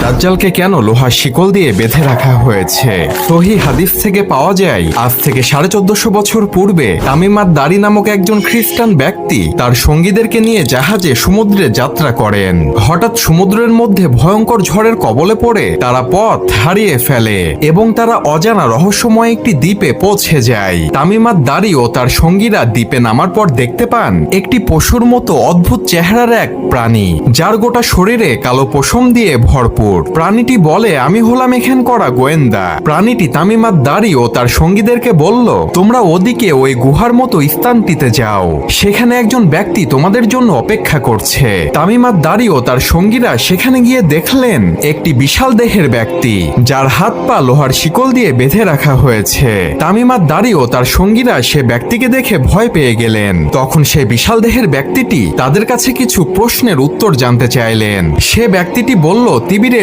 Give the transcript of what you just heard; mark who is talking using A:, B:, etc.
A: দাজ্জালকে কেন লোহার শিকল দিয়ে বেঁধে রাখা হয়েছে? সহিহ হাদিস থেকে পাওয়া যায়, আজ থেকে 1450 বছর পূর্বে তামিমাত দারি নামক একজন খ্রিস্টান ব্যক্তি তার সঙ্গীদেরকে নিয়ে জাহাজে সমুদ্রে যাত্রা করেন। হঠাৎ সমুদ্রের মধ্যে ভয়ঙ্কর ঝড়ের কবলে পড়ে তারা পথ হারিয়ে ফেলে এবং তারা অজানা রহস্যময় একটি দ্বীপে পৌঁছে যায়। তামিমাত দারি ও তার সঙ্গীরা দ্বীপে নামার পর দেখতে পান একটি পশুর মতো অদ্ভুত চেহারার এক প্রাণী, যার গোটা শরীরে কালো পশম দিয়ে ভরপুর। প্রাণীটি বলে, আমি হলাম এখান করা গোয়েন্দা। প্রাণীটি তামিমাত দারি ও তার সঙ্গীদেরকে বলল, তোমরা ওদিকে ওই গুহার মতো স্থানটিতে যাও, সেখানে একজন ব্যক্তি তোমাদের জন্য অপেক্ষা করছে। তামিমাত দারি ও তার সঙ্গীরা সেখানে গিয়ে দেখলেন একটি বিশাল দেহের ব্যক্তি, যার হাত পা লোহার শিকল দিয়ে বেঁধে রাখা হয়েছে। তামিমাত দারি ও তার সঙ্গীরা সে ব্যক্তিকে দেখে ভয় পেয়ে গেলেন। তখন সে বিশাল দেহের ব্যক্তিটি তাদের কাছে কিছু প্রশ্নের উত্তর জানতে চাইলেন। সে ব্যক্তিটি বলল, তিবিরের